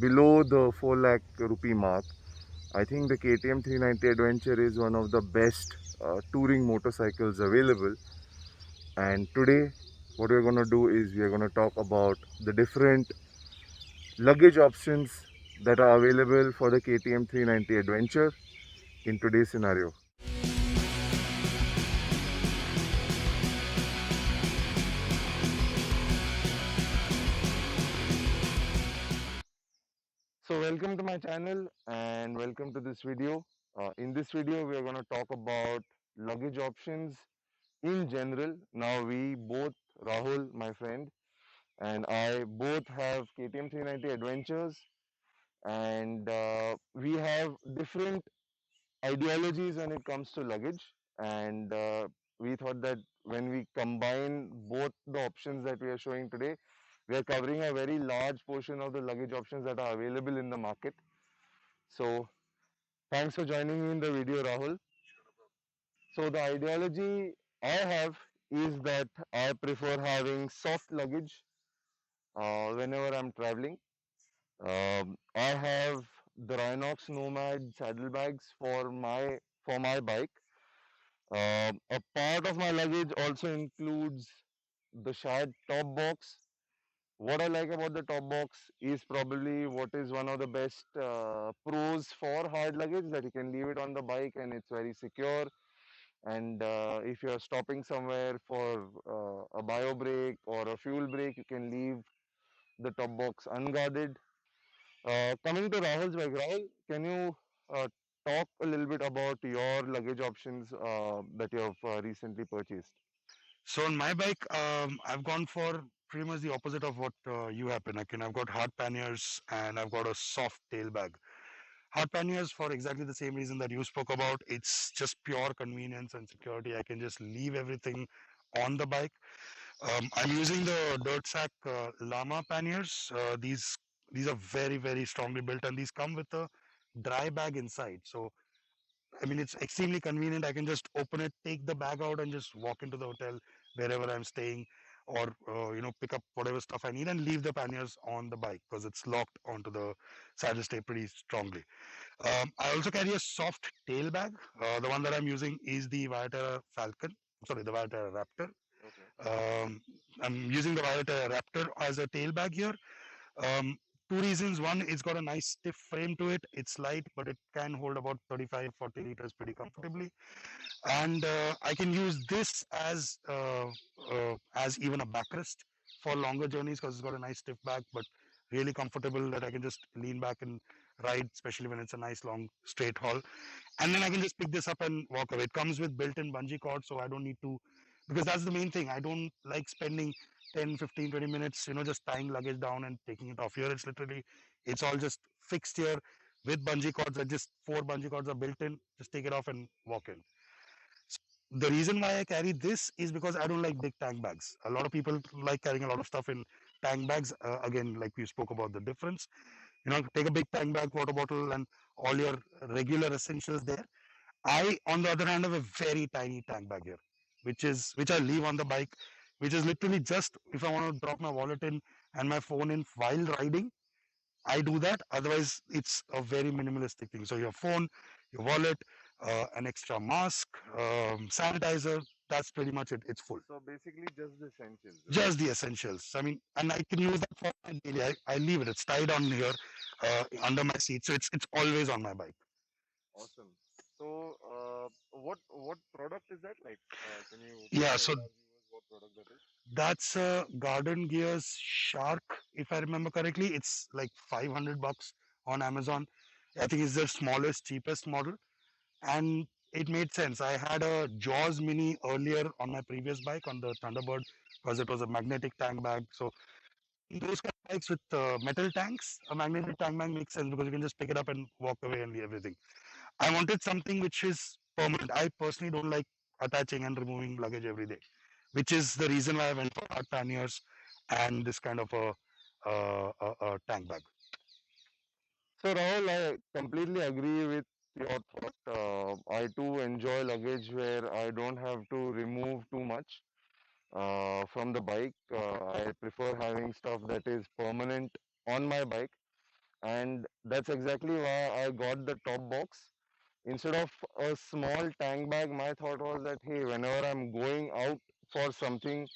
below the 4 lakh rupee mark. I think the KTM 390 Adventure is one of the best touring motorcycles available. And today, what we're going to do is we're going to talk about the different luggage options that are available for the KTM 390 Adventure in today's scenario. So welcome to my channel and welcome to this video. In this video, we are going to talk about luggage options in general. Now we both, Rahul, my friend, and I both have KTM 390 Adventures, and we have different ideologies when it comes to luggage. And we thought that when we combine both the options that we are showing today, we are covering a very large portion of the luggage options that are available in the market. So thanks for joining me in the video, Rahul. So the ideology I have is that I prefer having soft luggage whenever I'm traveling. I have the Rhinox Nomad saddlebags for my bike. A part of my luggage also includes the shared top box. What I like about the top box is probably what is one of the best pros for hard luggage, that you can leave it on the bike and it's very secure. And if you're stopping somewhere for a bio break or a fuel break, you can leave the top box unguarded. Coming to Rahul's bike, Rahul, can you talk a little bit about your luggage options that you have recently purchased? So on my bike, I've gone for pretty much the opposite of what you have, Pinakin. I've got hard panniers and I've got a soft tail bag. Hard panniers for exactly the same reason that you spoke about. It's just pure convenience and security. I can just leave everything on the bike. I'm using the Dirt Sack Llama panniers. These are very strongly built, and these come with a dry bag inside. So I mean, it's extremely convenient. I can just open it, take the bag out, and just walk into the hotel wherever I'm staying, or pick up whatever stuff I need and leave the panniers on the bike because it's locked onto the saddle stay pretty strongly. I also carry a soft tail bag. The one that I'm using is the Viaterra Falcon. Sorry, the Viaterra Raptor. Okay. Um, I'm using the Viaterra Raptor as a tail bag here. Um, Two reasons. One, it's got a nice stiff frame to it. It's light, but it can hold about 35, 40 liters pretty comfortably. And I can use this as even a backrest for longer journeys because it's got a nice stiff back, but really comfortable that I can just lean back and ride, especially when it's a nice long straight haul. And then I can just pick this up and walk away. It comes with built-in bungee cord, so I don't need to, because that's the main thing. I don't like spending 10, 15, 20 minutes, just tying luggage down and taking it off. Here it's literally, it's all just fixed here with bungee cords. That just four bungee cords are built in. Just take it off and walk in. So the reason why I carry this is because I don't like big tank bags. A lot of people like carrying a lot of stuff in tank bags. Again, like we spoke about the difference. Take a big tank bag, water bottle, and all your regular essentials there. I, on the other hand, have a very tiny tank bag here, which I leave on the bike, which is literally just if I want to drop my wallet in and my phone in while riding, I do that. Otherwise, it's a very minimalistic thing. So your phone, your wallet, an extra mask, sanitizer. That's pretty much it. It's full. So basically, just the essentials, right? Just the essentials. I mean, and I can use that for my daily. I leave it. It's tied on here under my seat, so it's always on my bike. Awesome. So, what product is that? Like, can you Yeah. tell So our viewers what product that is? that's Garden Gears Shark, if I remember correctly. It's like $500 on Amazon. I think it's the smallest, cheapest model, and it made sense. I had a Jaws Mini earlier on my previous bike on the Thunderbird because it was a magnetic tank bag. So those kind of bikes with metal tanks, a magnetic tank bag makes sense because you can just pick it up and walk away and leave everything. I wanted something which is permanent. I personally don't like attaching and removing luggage every day, which is the reason why I went for hard panniers and this kind of a tank bag. So, Rahul, I completely agree with your thought. I too enjoy luggage where I don't have to remove too much from the bike. I prefer having stuff that is permanent on my bike. and that's exactly why I got the top box. Instead of a small tank bag, my thought was that hey, whenever I'm going out for something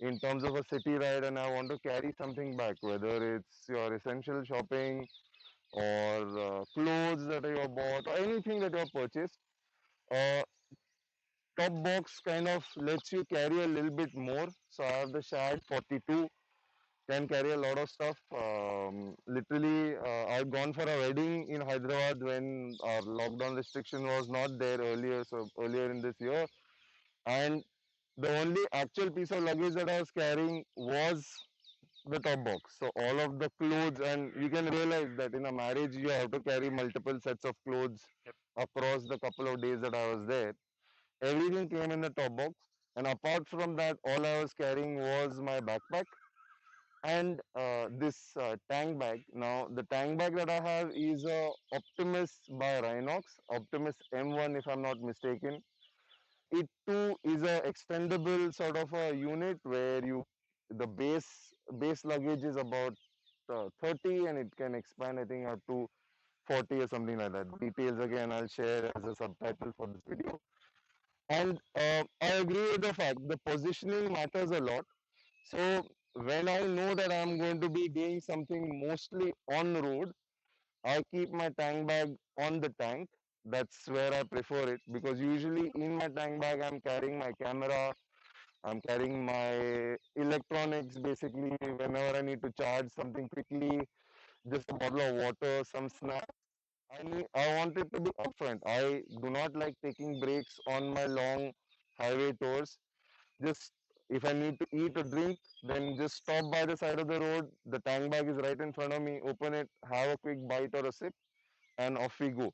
in terms of a city ride and I want to carry something back, whether it's your essential shopping or clothes that you have bought or anything that you have purchased, uh, top box kind of lets you carry a little bit more. So I have the Shad 42, can carry a lot of stuff. Literally, I've gone for a wedding in Hyderabad when our lockdown restriction was not there earlier, so earlier in this year. And the only actual piece of luggage that I was carrying was the top box. So all of the clothes, and you can realize that in a marriage you have to carry multiple sets of clothes across the couple of days that I was there. Everything came in the top box, and apart from that, all I was carrying was my backpack and this tank bag. Now, the tank bag that I have is a Optimus by Rhinox, Optimus M1, if I'm not mistaken. It too is a extendable sort of a unit where the base luggage is about 30 and it can expand, I think, up to 40 or something like that. Details again I'll share as a subtitle for this video. And I agree with the fact the positioning matters a lot. So when I know that I'm going to be doing something mostly on road, I keep my tank bag on the tank. That's where I prefer it, because usually in my tank bag I'm carrying my camera, I'm carrying my electronics basically whenever I need to charge something quickly, just a bottle of water, some snacks. I want it to be upfront. I do not like taking breaks on my long highway tours. Just if I need to eat or drink, then just stop by the side of the road. The tank bag is right in front of me. Open it, have a quick bite or a sip, and off we go.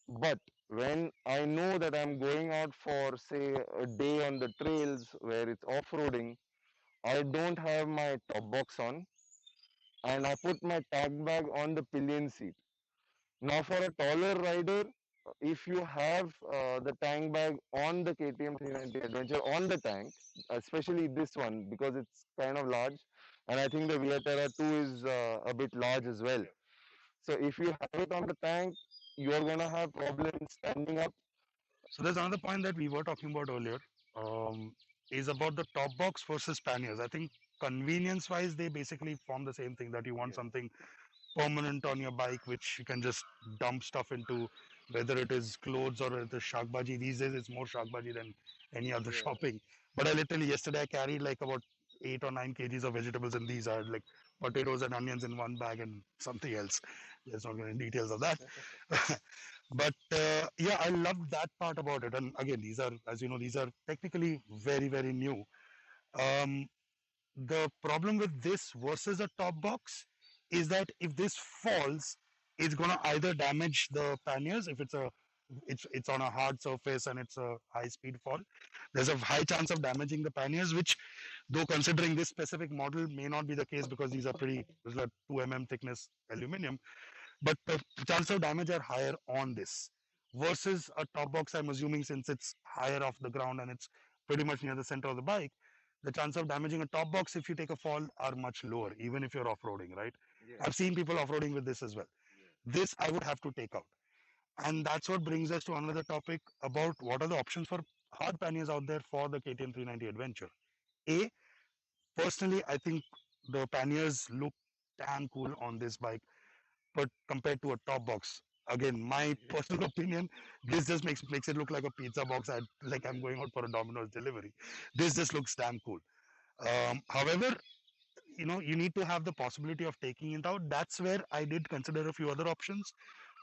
But when I know that I'm going out for, say, a day on the trails where it's off roading, I don't have my top box on and I put my tank bag on the pillion seat. Now, for a taller rider, if you have the tank bag on the KTM 390 Adventure on the tank, especially this one because it's kind of large, and I think the Viaterra 2 is a bit large as well. So if you have it on the tank, you're gonna have problems standing up. So there's another point that we were talking about earlier, um, is about the top box versus panniers. I think convenience wise, they basically form the same thing, that you want Yeah, something permanent on your bike, which you can just dump stuff into, whether it is clothes or it is shakbaji. These days, it's more shakbaji than any other yeah, shopping. But I literally yesterday I carried like about 8 or 9 kgs of vegetables, and these are like potatoes and onions in one bag and something else. Let's not go into details of that. But yeah, I love that part about it. And again, these are, as you know, these are technically very, very new. Um, the problem with this versus a top box is that if this falls, it's gonna either damage the panniers if it's on a hard surface and it's a high speed fall. There's a high chance of damaging the panniers, which, though considering this specific model, may not be the case because these are pretty, there's like 2 thickness aluminum, but the chance of damage are higher on this versus a top box. I'm assuming since it's higher off the ground and it's pretty much near the center of the bike, the chance of damaging a top box if you take a fall are much lower, even if you're off-roading, right? yeah, I've seen people off-roading with this as well. This I would have to take out. And that's what brings us to another topic about what are the options for hard panniers out there for the KTM 390 Adventure. A, personally, I think the panniers look damn cool on this bike, but compared to a top box, again, my personal opinion, this just makes it look like a pizza box. Like I'm going out for a Domino's delivery. This just looks damn cool. However, you need to have the possibility of taking it out. That's where I did consider a few other options.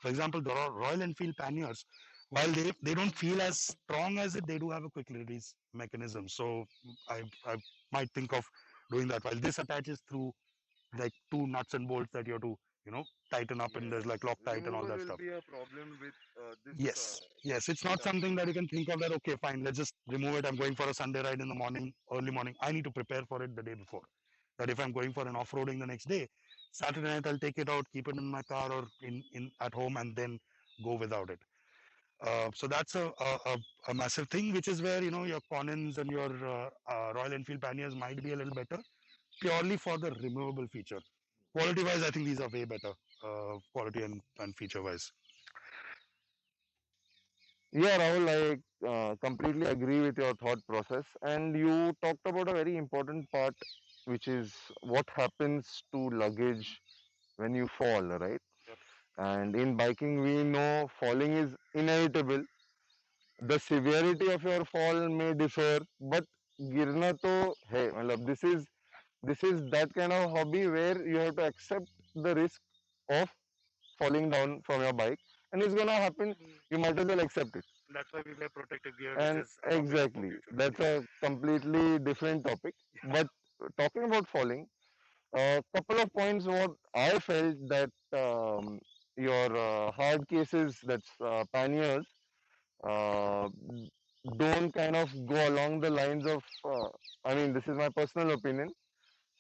For example, the Royal Enfield panniers, while they don't feel as strong as it, they do have a quick release mechanism. So I might think of doing that. While this attaches through like two nuts and bolts that you have to tighten up, and there's yes. like Loctite and all Removal that will stuff. be a problem with this Yes, it's not setup. something that you can think of that, okay, fine, let's just remove it. I'm going for a Sunday ride in the morning, early morning. I need to prepare for it the day before. That if I'm going for an off-roading the next day, Saturday night I'll take it out, keep it in my car or in at home, and then go without it. So that's a massive thing, which is where your Conins and your Royal Enfield panniers might be a little better, purely for the removable feature. quality wise, I think these are way better, quality and feature wise. Yeah, Rahul, I completely agree with your thought process. And you talked about a very important part, which is what happens to luggage when you fall, right? Yep. And in biking, we know falling is inevitable. The severity of your fall may differ, but गिरना तो है. मतलब this is that kind of hobby where you have to accept the risk of falling down from your bike, and it's gonna happen. You might as well accept it. That's why we wear protective gear, which And is a topic of a exactly, future that's video. a completely different topic. But talking about falling, a couple of points what I felt that your hard cases, that's panniers, uh, don't kind of go along the lines of, I mean, this is my personal opinion,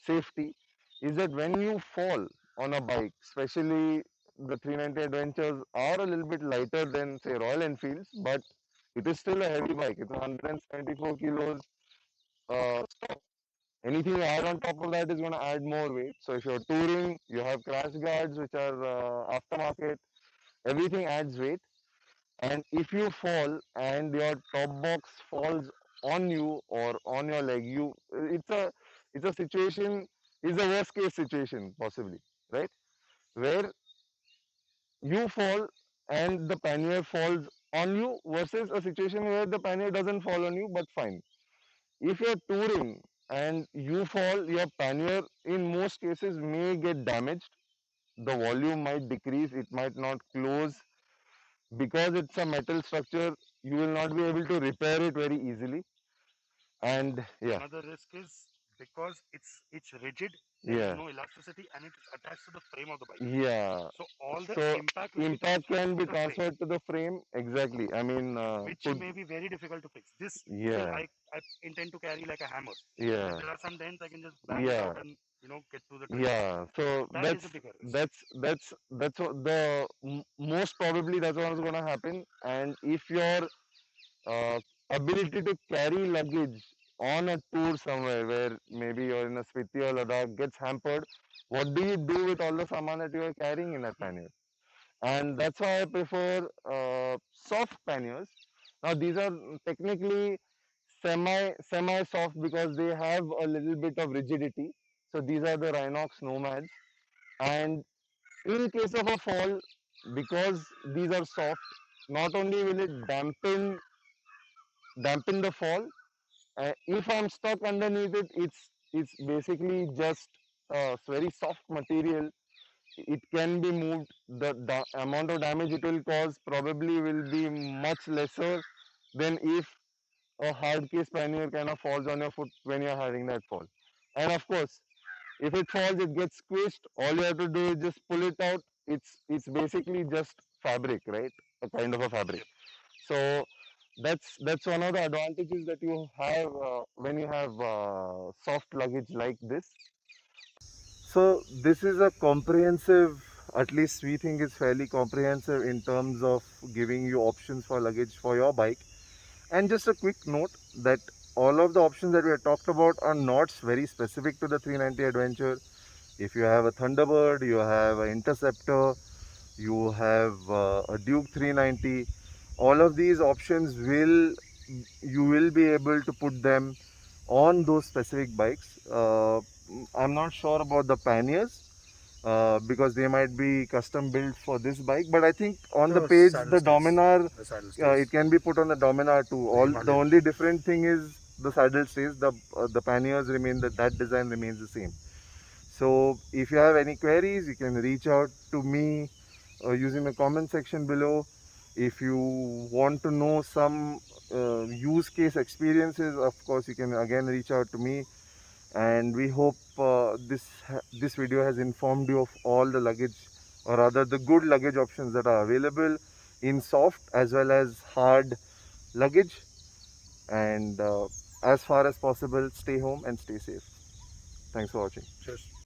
safety, is that when you fall on a bike, especially the 390 Adventures are a little bit lighter than say Royal Enfields, but it is still a heavy bike. It's 174 kilos. So anything you add on top of that is going to add more weight. So if you're touring, you have crash guards which are aftermarket. Everything adds weight. And if you fall and your top box falls on you or on your leg, it's a situation, it's a worst case situation possibly, right? Where you fall and the pannier falls on you versus a situation where the pannier doesn't fall on you but fine. If you're touring and you fall, your pannier in most cases may get damaged. The volume might decrease, it might not close. Because it's a metal structure, you will not be able to repair it very easily. And yeah, Another risk is because it's rigid, there is yeah, no elasticity, and it is attached to the frame of the bike. yeah. So all the So impact will be impact transferred can to be the frame, transferred to the frame. Exactly. I mean, which put, may be very difficult to fix. This because yeah, I intend to carry like a hammer. If yeah, there are some dents, I can just bang it yeah. out and get to the trees. Yeah, so That is a bigger risk. that's what most probably that's what's gonna happen. And if your uh, ability to carry luggage on a tour somewhere where maybe you're in a Spiti or Ladakh gets hampered, what do you do with all the saman that you are carrying in that Hmm. pannier? And that's why I prefer soft panniers. Now these are technically semi soft because they have a little bit of rigidity. So these are the Rhinox Nomads. And in case of a fall, because these are soft, not only will it dampen the fall, if I'm stuck underneath it, it's basically just very soft material. It can be moved. The amount of damage it will cause probably will be much lesser than if a hard case pannier kind of falls on your foot when you're having that fall. And of course, if it falls, it gets squished. All you have to do is just pull it out. It's basically just fabric, right? A kind of a fabric. Yep. So that's one of the advantages that you have when you have soft luggage like this. So this is a comprehensive, at least we think it's fairly comprehensive in terms of giving you options for luggage for your bike. And just a quick note that all of the options that we have talked about are not very specific to the 390 Adventure. If you have a Thunderbird, you have an Interceptor, you have a Duke 390, all of these options you will be able to put them on those specific bikes. I'm not sure about the panniers because they might be custom built for this bike, but I think on the The page saddle the stays. Dominar, The saddle it stays. can be put on the Dominar too. The The Himalayan. only different thing is the saddle stays. The panniers remain, that design remains the same. So if you have any queries, you can reach out to me using the comment section below. If you want to know some use case experiences, of course, you can again reach out to me. And we hope this video has informed you of all the luggage, or rather the good luggage options that are available in soft as well as hard luggage. And as far as possible, stay home and stay safe. Thanks for watching. Cheers.